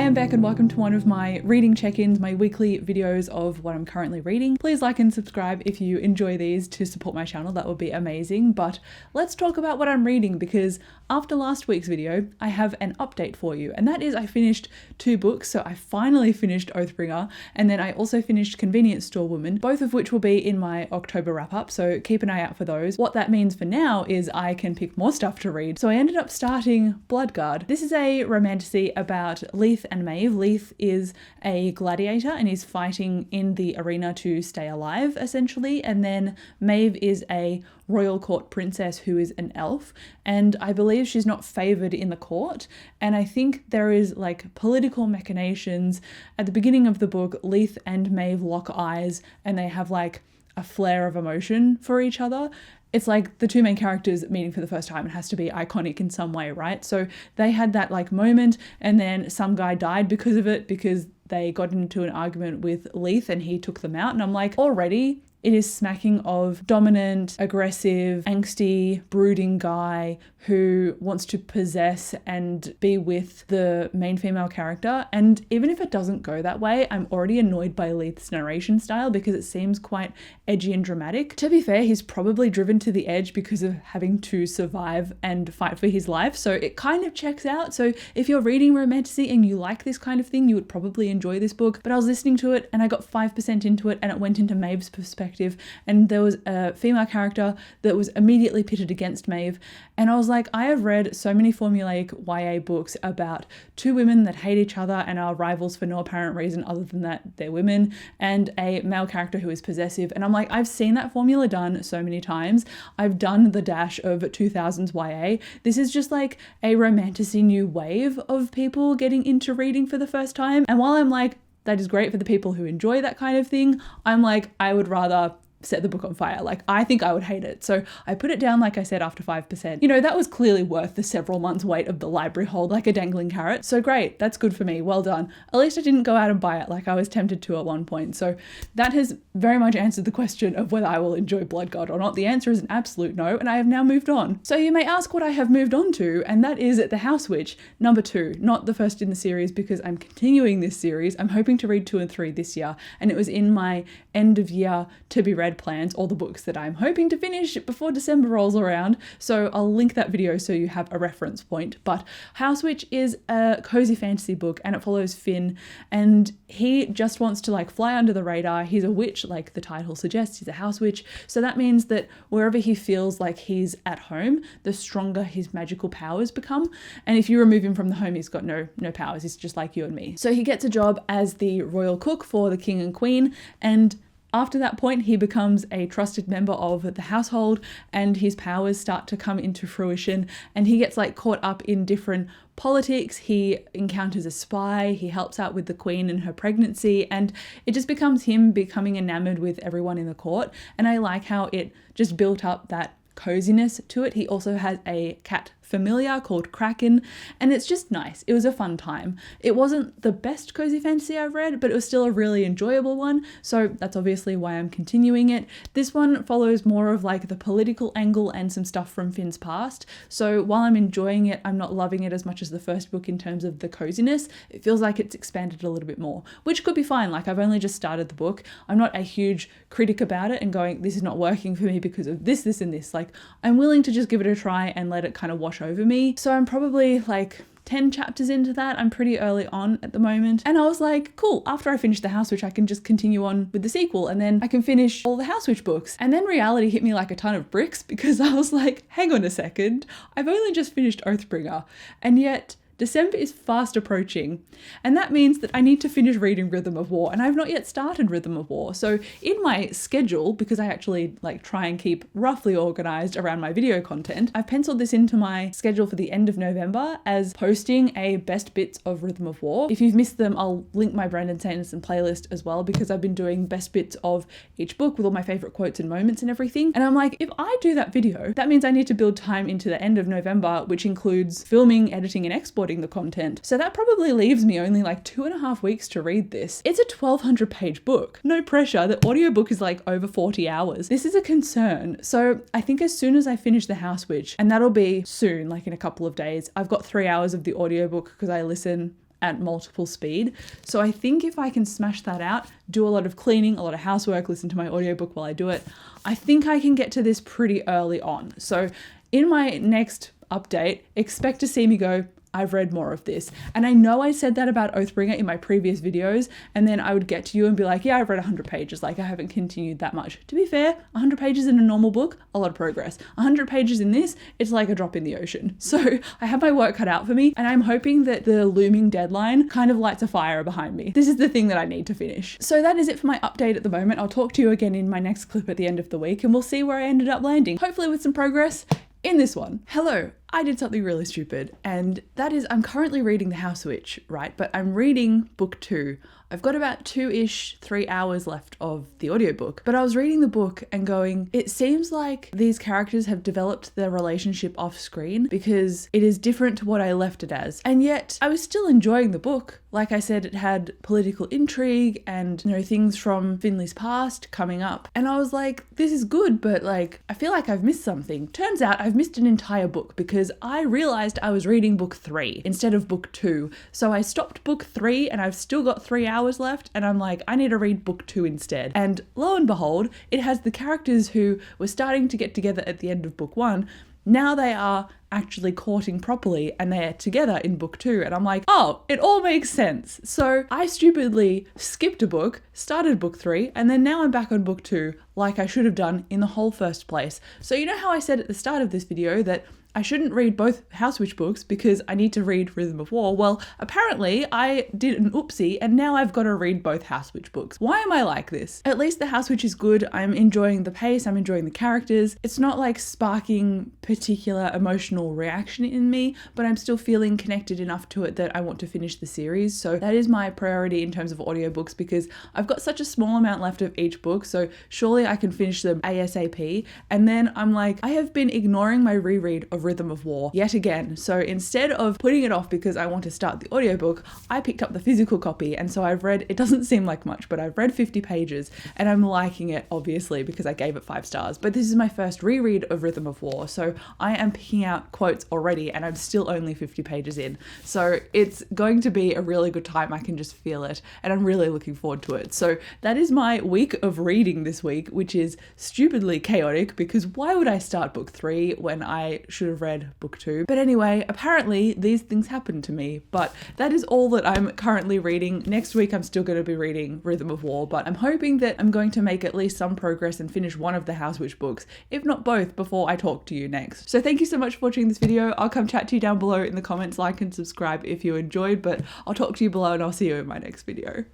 I'm Beck and welcome to one of my reading check-ins, my weekly videos of what I'm currently reading. Please like and subscribe if you enjoy these to support my channel, that would be amazing. But let's talk about what I'm reading, because after last week's video, I have an update for you. And that is I finished 2 books. So I finally finished Oathbringer, and then I also finished Convenience Store Woman, both of which will be in my October wrap-up. So keep an eye out for those. What that means for now is I can pick more stuff to read. So I ended up starting Bloodguard. This is a romantasy about Leith and Maeve. Leith is a gladiator and he's fighting in the arena to stay alive, essentially. And then Maeve is a royal court princess who is an elf, and I believe she's not favoured in the court. And I think there is like political machinations. At the beginning of the book, Leith and Maeve lock eyes and they have like a flare of emotion for each other. It's like the 2 main characters meeting for the first time. It has to be iconic in some way, right? So they had that like moment, and then some guy died because of it, because they got into an argument with Leith and he took them out. And I'm like, already it is smacking of dominant, aggressive, angsty, brooding guy who wants to possess and be with the main female character. And even if it doesn't go that way, I'm already annoyed by Leith's narration style because it seems quite edgy and dramatic. To be fair, he's probably driven to the edge because of having to survive and fight for his life. So it kind of checks out. So if you're reading romantasy and you like this kind of thing, you would probably enjoy this book. But I was listening to it and I got 5% into it and it went into Maeve's perspective. And there was a female character that was immediately pitted against Maeve. And I was like, I have read so many formulaic YA books about 2 women that hate each other and are rivals for no apparent reason other than that they're women, and a male character who is possessive. And I'm like, I've seen that formula done so many times. I've done the dash of 2000s YA. This is just like a romantasy new wave of people getting into reading for the first time. And while I'm like, that is great for the people who enjoy that kind of thing, I'm like, I would rather set the book on fire. Like, I think I would hate it. So I put it down, like I said, after 5%. You know, that was clearly worth the several months wait of the library hold, like a dangling carrot. So great, that's good for me, well done. At least I didn't go out and buy it like I was tempted to at one point. So that has very much answered the question of whether I will enjoy Bloodguard or not. The answer is an absolute no, and I have now moved on. So you may ask what I have moved on to, and that is The House Witch, number 2, not the first in the series, because I'm continuing this series. I'm hoping to read 2 and 3 this year, and it was in my end of year to be read plans, all the books that I'm hoping to finish before December rolls around. So I'll link that video so you have a reference point. But House Witch is a cozy fantasy book and it follows Finn, and he just wants to like fly under the radar. He's a witch, like the title suggests. He's a house witch. So that means that wherever he feels like he's at home, the stronger his magical powers become. And if you remove him from the home, he's got no powers. He's just like you and me. So he gets a job as the royal cook for the king and queen, and after that point, he becomes a trusted member of the household and his powers start to come into fruition, and he gets like caught up in different politics. He encounters a spy, he helps out with the queen and her pregnancy, and it just becomes him becoming enamored with everyone in the court. And I like how it just built up that coziness to it. He also has a cat familiar called Kraken, and it's just nice. It was a fun time. It wasn't the best cozy fantasy I've read, but it was still a really enjoyable one, so that's obviously why I'm continuing it. This one follows more of like the political angle and some stuff from Finn's past, so while I'm enjoying it, I'm not loving it as much as the first book in terms of the coziness. It feels like it's expanded a little bit more, which could be fine. Like, I've only just started the book. I'm not a huge critic about it and going, this is not working for me because of this, this, and this. Like, I'm willing to just give it a try and let it kind of wash over me. So I'm probably like 10 chapters into that. I'm pretty early on at the moment. And I was like, cool, after I finish The House Witch, I can just continue on with the sequel and then I can finish all the House Witch books. And then reality hit me like a ton of bricks, because I was like, hang on a second, I've only just finished Oathbringer, and yet December is fast approaching, and that means that I need to finish reading Rhythm of War, and I've not yet started Rhythm of War. So in my schedule, because I actually like try and keep roughly organized around my video content, I've penciled this into my schedule for the end of November as posting a best bits of Rhythm of War. If you've missed them, I'll link my Brandon Sanderson playlist as well, because I've been doing best bits of each book with all my favorite quotes and moments and everything. And I'm like, if I do that video, that means I need to build time into the end of November, which includes filming, editing, and exporting the content. So that probably leaves me only like 2.5 weeks to read this. It's a 1,200 page book. No pressure, the audiobook is like over 40 hours. This is a concern. So I think as soon as I finish The House Witch, and that'll be soon, like in a couple of days, I've got 3 hours of the audiobook because I listen at multiple speed. So I think if I can smash that out, do a lot of cleaning, a lot of housework, listen to my audiobook while I do it, I think I can get to this pretty early on. So in my next update, expect to see me go, I've read more of this. And I know I said that about Oathbringer in my previous videos, and then I would get to you and be like, yeah, I've read 100 pages. Like, I haven't continued that much. To be fair, 100 pages in a normal book, a lot of progress. 100 pages in this, it's like a drop in the ocean. So I have my work cut out for me, and I'm hoping that the looming deadline kind of lights a fire behind me. This is the thing that I need to finish. So that is it for my update at the moment. I'll talk to you again in my next clip at the end of the week, and we'll see where I ended up landing. Hopefully with some progress in this one. Hello, I did something really stupid, and that is I'm currently reading The House Witch, right? But I'm reading book 2. I've got about 3 hours left of the audiobook, but I was reading the book and going, it seems like these characters have developed their relationship off screen because it is different to what I left it as. And yet I was still enjoying the book. Like I said, it had political intrigue and, you know, things from Finley's past coming up. And I was like, this is good, but like, I feel like I've missed something. Turns out I've missed an entire book because I realized I was reading book 3 instead of book 2. So I stopped book 3 and I've still got 3 hours left, and I'm like, I need to read book 2 instead. And lo and behold, it has the characters who were starting to get together at the end of book 1. Now they are actually courting properly and they're together in book 2. And I'm like, oh, it all makes sense. So I stupidly skipped a book, started book 3, and then now I'm back on book 2 like I should have done in the whole first place. So you know how I said at the start of this video that I shouldn't read both House Witch books because I need to read Rhythm of War? Well, apparently I did an oopsie and now I've got to read both House Witch books. Why am I like this? At least the House Witch is good. I'm enjoying the pace. I'm enjoying the characters. It's not like sparking particular emotional reaction in me, but I'm still feeling connected enough to it that I want to finish the series. So that is my priority in terms of audiobooks because I've got such a small amount left of each book. So surely I can finish them ASAP. And then I'm like, I have been ignoring my reread of Rhythm of War yet again. So instead of putting it off because I want to start the audiobook, I picked up the physical copy, and so I've read, it doesn't seem like much, but I've read 50 pages and I'm liking it obviously because I gave it 5 stars. But this is my first reread of Rhythm of War, so I am picking out quotes already and I'm still only 50 pages in. So it's going to be a really good time. I can just feel it and I'm really looking forward to it. So that is my week of reading this week, which is stupidly chaotic because why would I start book 3 when I should have read book 2? But anyway, apparently these things happen to me, but that is all that I'm currently reading. Next week I'm still going to be reading Rhythm of War, but I'm hoping that I'm going to make at least some progress and finish one of the House Witch books, if not both, before I talk to you next. So thank you so much for watching this video. I'll come chat to you down below in the comments, like and subscribe if you enjoyed, but I'll talk to you below and I'll see you in my next video.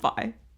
Bye.